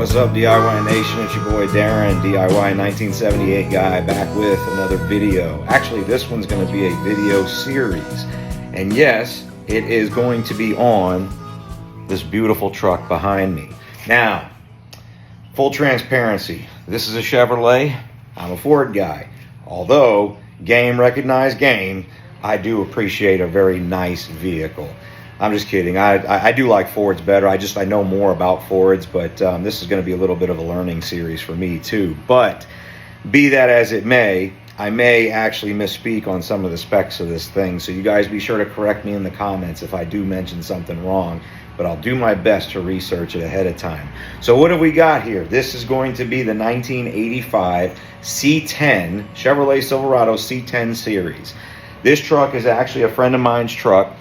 What's up, DIY Nation? It's your boy Darren, DIY 1978 guy, back with another video. Actually, this one's going to be a video series. And yes, it is going to be on this beautiful truck behind me. Now, full transparency, this is a Chevrolet. I'm a Ford guy. Although, game recognized game, I do appreciate a very nice vehicle. I'm just kidding. I do like Fords better. I know more about Fords, but this is going to be a little bit of a learning series for me too. But be that as it may, I may actually misspeak on some of the specs of this thing. So you guys be sure to correct me in the comments if I do mention something wrong. But I'll do my best to research it ahead of time. So what have we got here? This is going to be the 1985 C10, Chevrolet Silverado C10 series. This truck is actually a friend of mine's truck.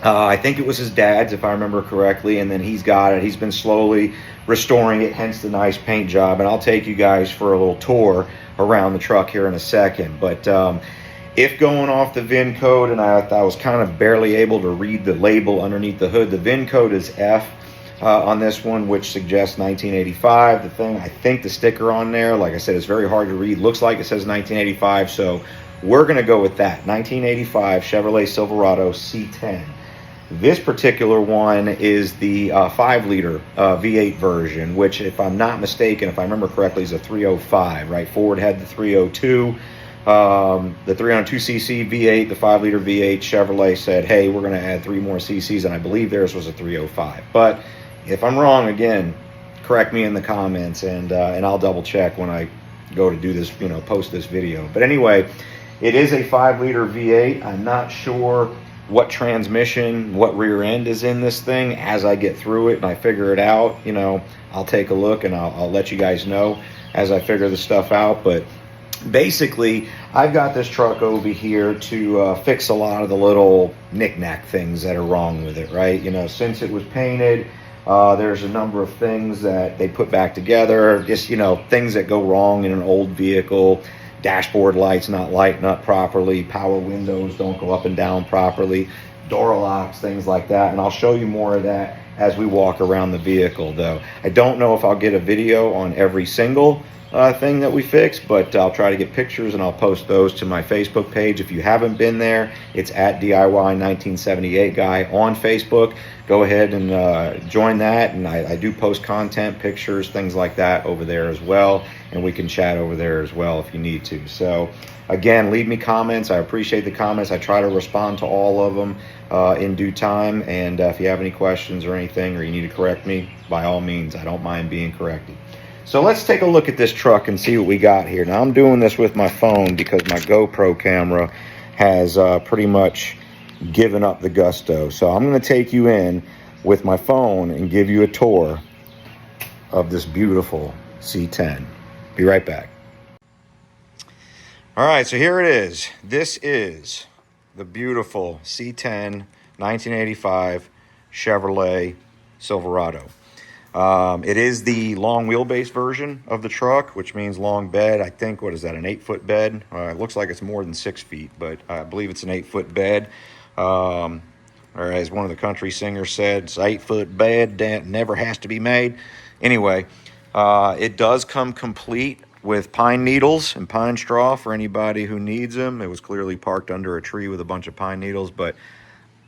I think it was his dad's, if I remember correctly, and then he's got it. He's been slowly restoring it, hence the nice paint job. And I'll take you guys for a little tour around the truck here in a second. But if going off the VIN code, and I was kind of barely able to read the label underneath the hood, the VIN code is F on this one, which suggests 1985. The thing, I think the sticker on there, like I said, it's very hard to read. Looks like it says 1985, so we're going to go with that. 1985 Chevrolet Silverado C10. This particular one is the 5-liter V8 version, which, if I'm not mistaken, if I remember correctly, is a 305, right? Ford had the 302, the 302cc V8, the 5-liter V8. Chevrolet said, hey, we're going to add 3 more cc's, and I believe theirs was a 305. But if I'm wrong, again, correct me in the comments, and I'll double check when I go to do this, post this video. But anyway, it is a 5-liter V8. I'm not sure what transmission, what rear end is in this thing. As I get through it and I figure it out, I'll take a look and I'll let you guys know as I figure the stuff out. But basically, I've got this truck over here to fix a lot of the little knick-knack things that are wrong with it, right? Since it was painted, there's a number of things that they put back together, just, things that go wrong in an old vehicle. Dashboard lights not lighting up properly, power windows don't go up and down properly, door locks, things like that. And I'll show you more of that as we walk around the vehicle, though. I don't know if I'll get a video on every single thing that we fix, but I'll try to get pictures and I'll post those to my Facebook page. If you haven't been there, it's at DIY 1978 guy on Facebook. Go ahead and join that, and I do post content, pictures, things like that over there as well, and we can chat over there as well if you need to. So again, leave me comments. I appreciate the comments. I try to respond to all of them in due time, and if you have any questions or anything, or you need to correct me, by all means, I don't mind being corrected. So let's take a look at this truck and see what we got here. Now, I'm doing this with my phone because my GoPro camera has pretty much given up the gusto. So I'm going to take you in with my phone and give you a tour of this beautiful C10. Be right back. All right, so here it is. This is the beautiful C10 1985 Chevrolet Silverado. It is the long wheelbase version of the truck, which means long bed. I think, what is that, an 8-foot bed? It looks like it's more than 6 feet, but I believe it's an 8-foot bed. Or as one of the country singers said, it's an 8-foot bed that never has to be made. Anyway, it does come complete with pine needles and pine straw for anybody who needs them. It was clearly parked under a tree with a bunch of pine needles, but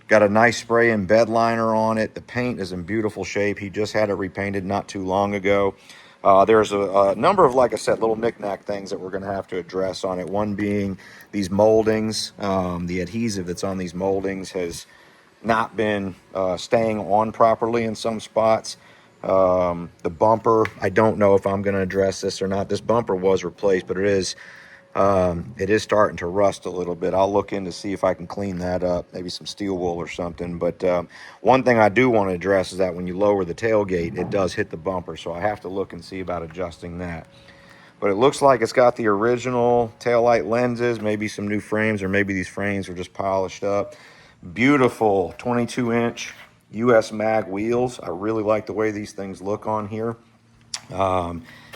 got a nice spray and bed liner on it. The paint is in beautiful shape. He just had it repainted not too long ago. There's a number of, like I said, little knick-knack things that we're going to have to address on it. One being these moldings. The adhesive that's on these moldings has not been staying on properly in some spots. The bumper, I don't know if I'm going to address this or not. This bumper was replaced, but it is starting to rust a little bit. I'll look in to see if I can clean that up, maybe some steel wool or something. But one thing I do want to address is that when you lower the tailgate, it does hit the bumper, so I have to look and see about adjusting that. But it looks like it's got the original taillight lenses, maybe some new frames, or maybe these frames are just polished up. Beautiful 22-inch US mag wheels. I really like the way these things look on here.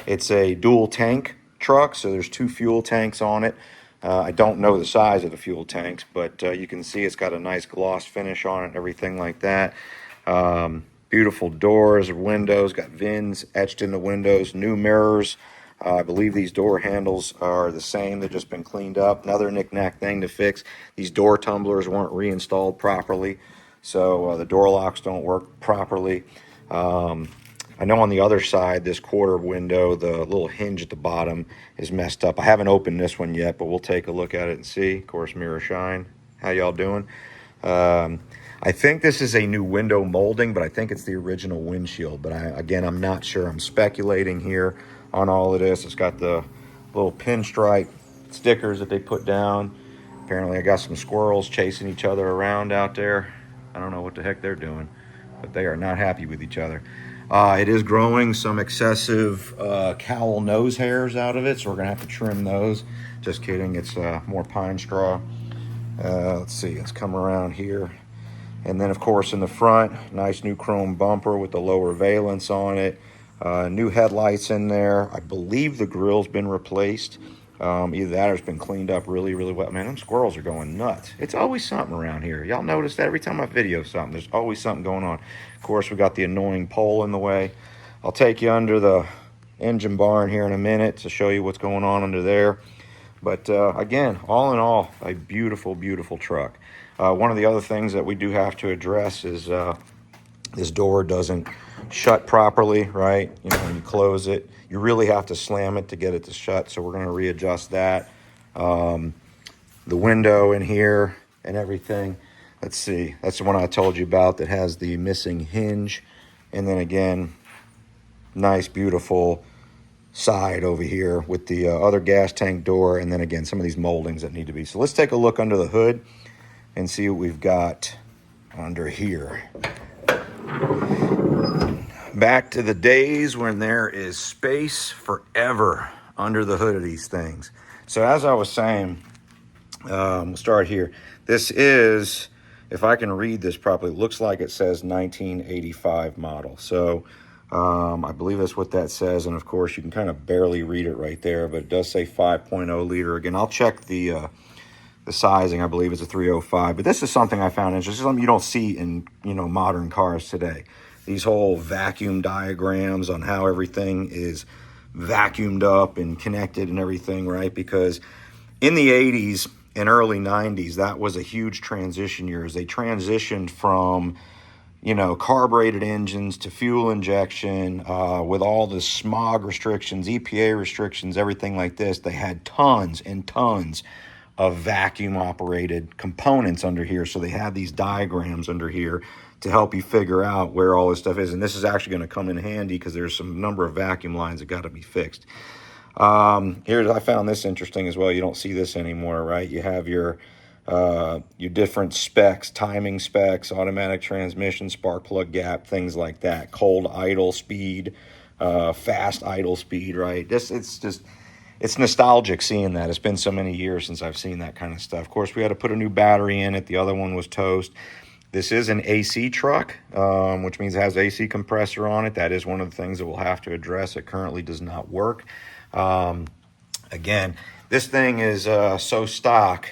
It's a dual tank truck, so there's 2 fuel tanks on it. I don't know the size of the fuel tanks, but you can see it's got a nice gloss finish on it and everything like that. Beautiful doors, windows, got VINs etched in the windows, new mirrors. I believe these door handles are the same. They've just been cleaned up. Another knick-knack thing to fix. These door tumblers weren't reinstalled properly, so the door locks don't work properly. I know on the other side, this quarter window, the little hinge at the bottom is messed up. I haven't opened this one yet, but we'll take a look at it and see. Of course, mirror shine. How y'all doing? I think this is a new window molding, but I think it's the original windshield. But again, I'm not sure. I'm speculating here on all of this. It's got the little pinstripe stickers that they put down. Apparently, I got some squirrels chasing each other around out there. I don't know what the heck they're doing, but they are not happy with each other. It is growing some excessive cowl nose hairs out of it, so we're going to have to trim those. Just kidding. It's more pine straw. Let's see. Let's come around here. And then, of course, in the front, nice new chrome bumper with the lower valence on it. New headlights in there. I believe the grill's been replaced. Either that or it's been cleaned up really, really well. Man, them squirrels are going nuts. It's always something around here. Y'all notice that every time I video something, there's always something going on. Of course, we got the annoying pole in the way. I'll take you under the engine barn here in a minute to show you what's going on under there. But again, all in all, a beautiful, beautiful truck. One of the other things that we do have to address is this door doesn't shut properly, right? You know, when you close it, you really have to slam it to get it to shut. So we're going to readjust that. The window in here and everything. Let's see. That's the one I told you about that has the missing hinge. And then again, nice, beautiful side over here with the other gas tank door. And then again, some of these moldings that need to be. So let's take a look under the hood and see what we've got under here. Back to the days when there is space forever under the hood of these things. So as I was saying, we'll start here. This is, if I can read this properly, it looks like it says 1985 model. So I believe that's what that says. And of course, you can kind of barely read it right there, but it does say 5.0 liter. Again, I'll check the sizing. I believe it's a 305. But this is something I found interesting. Something you don't see in, you know, modern cars today. These whole vacuum diagrams on how everything is vacuumed up and connected and everything, right? Because in the 80s and early 90s, that was a huge transition years. They transitioned from, you know, carbureted engines to fuel injection with all the smog restrictions, EPA restrictions, everything like this. They had tons and tons of vacuum operated components under here. So they had these diagrams under here to help you figure out where all this stuff is. And this is actually going to come in handy because there's some number of vacuum lines that got to be fixed. I found this interesting as well. You don't see this anymore, right? You have your different specs, timing specs, automatic transmission, spark plug gap, things like that. Cold idle speed, fast idle speed, right? It's nostalgic seeing that. It's been so many years since I've seen that kind of stuff. Of course, we had to put a new battery in it. The other one was toast. This is an AC truck, which means it has AC compressor on it. That is one of the things that we'll have to address. It currently does not work. Again, this thing is so stock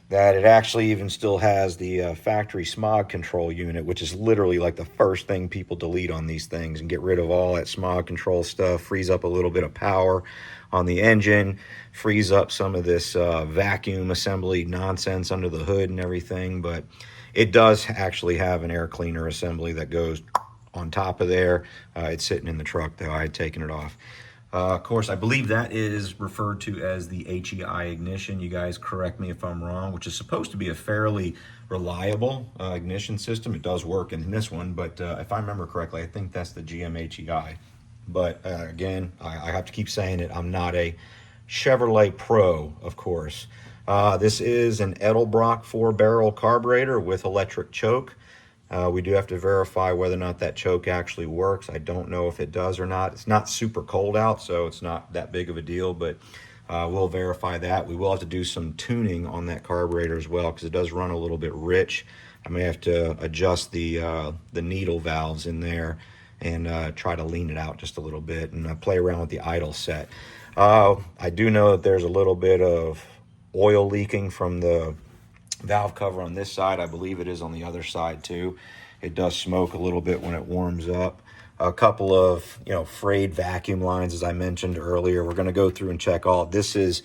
that it actually even still has the factory smog control unit, which is literally like the first thing people delete on these things and get rid of all that smog control stuff, frees up a little bit of power on the engine, frees up some of this vacuum assembly nonsense under the hood and everything. But it does actually have an air cleaner assembly that goes on top of there. It's sitting in the truck, though. I had taken it off. Of course, I believe that is referred to as the HEI ignition. You guys correct me if I'm wrong, which is supposed to be a fairly reliable ignition system. It does work in this one, but if I remember correctly, I think that's the GM HEI. But again, I have to keep saying it. I'm not a Chevrolet pro, of course. This is an Edelbrock 4-barrel carburetor with electric choke. We do have to verify whether or not that choke actually works. I don't know if it does or not. It's not super cold out, so it's not that big of a deal, but we'll verify that. We will have to do some tuning on that carburetor as well because it does run a little bit rich. I may have to adjust the needle valves in there and try to lean it out just a little bit and play around with the idle set. I do know that there's a little bit of oil leaking from the valve cover on this side. I believe it is on the other side too. It does smoke a little bit when it warms up. A couple of, frayed vacuum lines, as I mentioned earlier. We're going to go through and check all. This is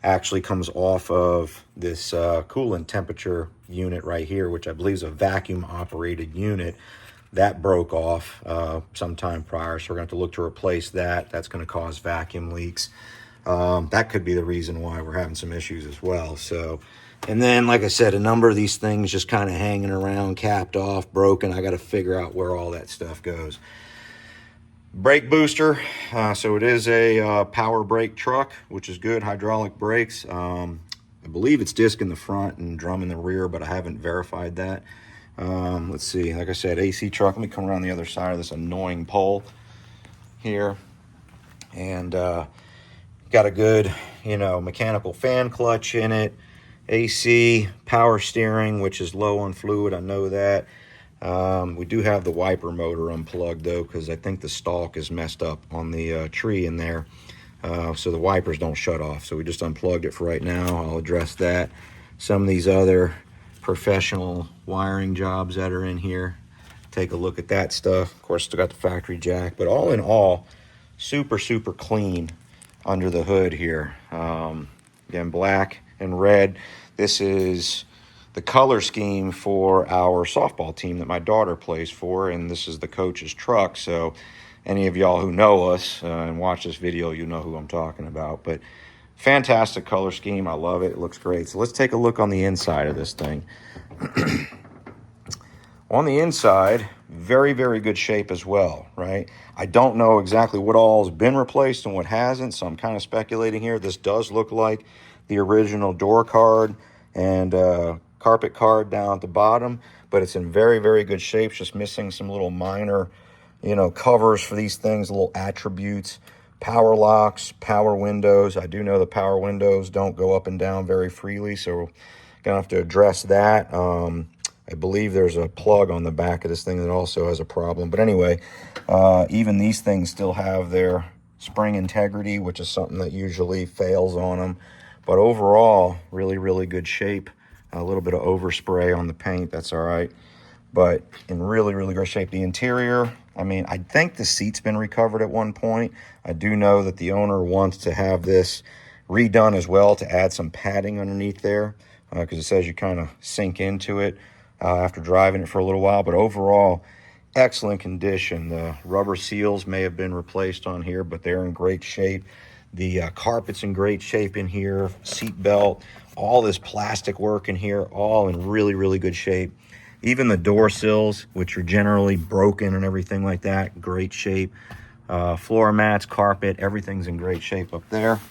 actually comes off of this coolant temperature unit right here, which I believe is a vacuum operated unit. That broke off sometime prior, so we're going to have to look to replace that. That's going to cause vacuum leaks. That could be the reason why we're having some issues as well. So, and then, like I said, a number of these things just kind of hanging around, capped off, broken. I got to figure out where all that stuff goes. Brake booster. So it is a power brake truck, which is good. Hydraulic brakes. I believe it's disc in the front and drum in the rear, but I haven't verified that. Let's see. Like I said, AC truck. Let me come around the other side of this annoying pole here. And got a good, mechanical fan clutch in it. AC, power steering, which is low on fluid. I know that. We do have the wiper motor unplugged, though, because I think the stalk is messed up on the tree in there. So the wipers don't shut off. So we just unplugged it for right now. I'll address that. Some of these other professional wiring jobs that are in here. Take a look at that stuff. Of course, still got the factory jack. But all in all, super, super clean under the hood here. Again, black and red. This is the color scheme for our softball team that my daughter plays for, and this is the coach's truck. So any of y'all who know us and watch this video, you know who I'm talking about. But fantastic color scheme. I love it. It looks great. So let's take a look on the inside of this thing. On the inside, very, very good shape as well, right? I don't know exactly what all has been replaced and what hasn't, so I'm kind of speculating here. This does look like the original door card and carpet card down at the bottom, but it's in very, very good shape. Just missing some little minor, covers for these things, little attributes. Power locks, power windows. I do know the power windows don't go up and down very freely, so we're gonna have to address that. I believe there's a plug on the back of this thing that also has a problem. But anyway, even these things still have their spring integrity, which is something that usually fails on them. But overall, really, really good shape. A little bit of overspray on the paint, that's all right. But in really, really great shape. The interior, I think the seat's been recovered at one point. I do know that the owner wants to have this redone as well to add some padding underneath there, because it says you kind of sink into it after driving it for a little while. But overall, excellent condition. The rubber seals may have been replaced on here, but they're in great shape. The carpet's in great shape in here. Seat belt, all this plastic work in here, all in really, really good shape. Even the door sills, which are generally broken and everything like that, great shape. Floor mats, carpet, everything's in great shape up there.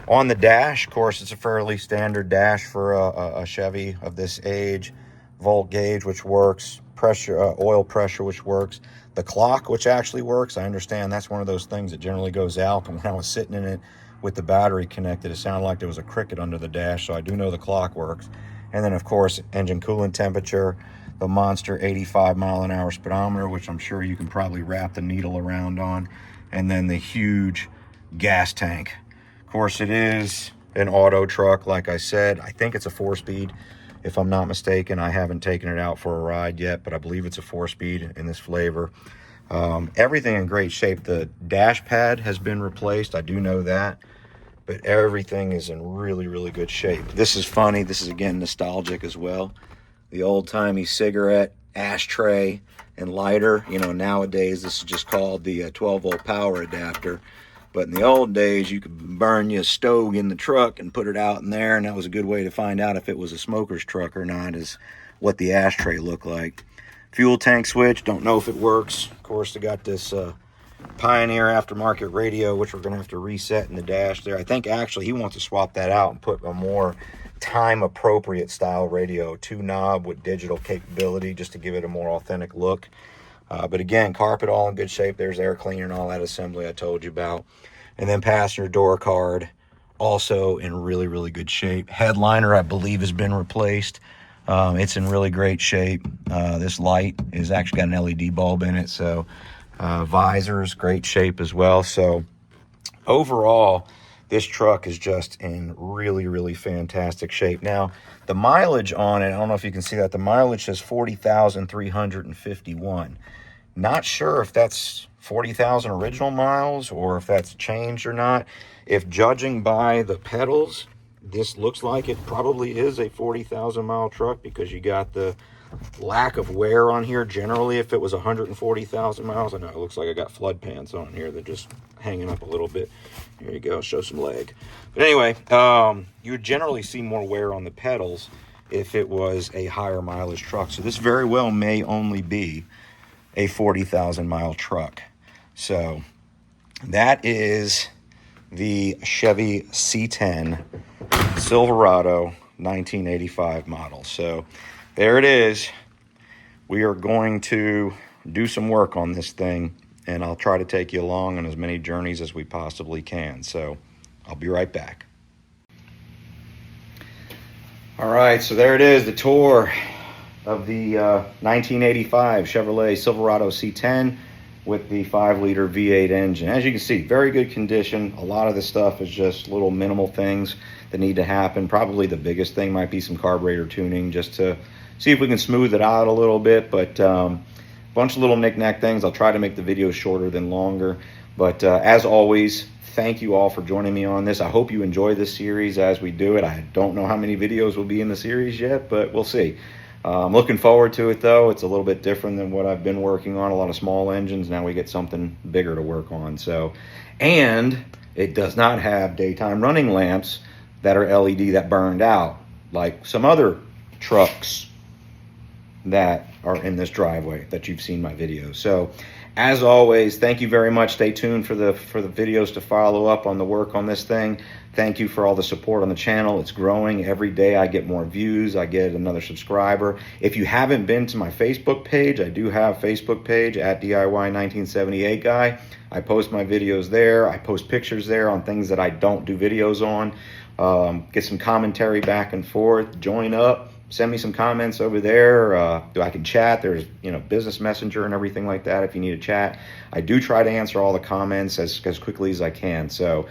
On the dash, of course, it's a fairly standard dash for a Chevy of this age. Volt gauge, which works. Pressure, oil pressure, which works. The clock, which actually works. I understand that's one of those things that generally goes out. And when I was sitting in it with the battery connected, it sounded like there was a cricket under the dash. So I do know the clock works. And then, of course, engine coolant temperature, the monster 85-mile-an-hour speedometer, which I'm sure you can probably wrap the needle around on. And then the huge gas tank. Of course, it is an auto truck, like I said. I think it's a 4-speed, if I'm not mistaken. I haven't taken it out for a ride yet, but I believe it's a 4-speed in this flavor. Everything in great shape. The dash pad has been replaced. I do know that. But everything is in really, really good shape. This is funny. This is, again, nostalgic as well. The old-timey cigarette, ashtray, and lighter. Nowadays, this is just called the 12-volt power adapter. But in the old days, you could burn you a stove in the truck and put it out in there, and that was a good way to find out if it was a smoker's truck or not, is what the ashtray looked like. Fuel tank switch, don't know if it works. Of course, they got this Pioneer aftermarket radio, which we're going to have to reset in the dash there. I think actually he wants to swap that out and put a more time-appropriate style radio, 2-knob with digital capability, just to give it a more authentic look. But again, carpet all in good shape. There's air cleaner and all that assembly I told you about. And then passenger door card, also in really, really good shape. Headliner, I believe, has been replaced. It's in really great shape. This light is actually got an LED bulb in it, so visors, great shape as well. So overall, This truck is just in really, really fantastic shape. Now, the mileage on it, I don't know if you can see that, the mileage says 40,351. Not sure if that's 40,000 original miles or if that's changed or not. If judging by the pedals, this looks like it probably is a 40,000 mile truck, because you got the lack of wear on here. Generally, if it was 140,000 miles, I know it looks like I got flood pants on here. They're just hanging up a little bit. Here you go, show some leg. But anyway, you would generally see more wear on the pedals if it was a higher mileage truck. So this very well may only be a 40,000 mile truck. So that is the Chevy C10 Silverado 1985 model. So there it is. We are going to do some work on this thing, and I'll try to take you along on as many journeys as we possibly can. So I'll be right back. All right, so there it is, the tour of the 1985 Chevrolet Silverado C10 with the 5-liter V8 engine. As you can see, very good condition. A lot of this stuff is just little minimal things that need to happen. Probably the biggest thing might be some carburetor tuning, just to see if we can smooth it out a little bit. But a bunch of little knick-knack things. I'll try to make the video shorter than longer. But as always, thank you all for joining me on this. I hope you enjoy this series as we do it. I don't know how many videos will be in the series yet, but we'll see. I'm looking forward to it, though. It's a little bit different than what I've been working on. A lot of small engines. Now we get something bigger to work on. So, and it does not have daytime running lamps that are LED that burned out, like some other trucks that are in this driveway that you've seen my videos. So, as always, thank you very much. Stay tuned for the videos to follow up on the work on this thing. Thank you for all the support on the channel. It's growing every day. I get more views. I get another subscriber. If you haven't been to my Facebook page, I do have a Facebook page at DIY1978 Guy. I post my videos there. I post pictures there on things that I don't do videos on. Get some commentary back and forth. Join up. Send me some comments over there. I can chat. There's, Business Messenger and everything like that if you need to chat. I do try to answer all the comments as quickly as I can. So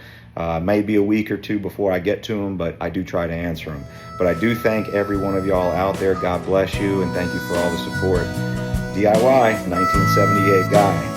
maybe a week or two before I get to them, but I do try to answer them. But I do thank every one of y'all out there. God bless you, and thank you for all the support. DIY 1978 Guy.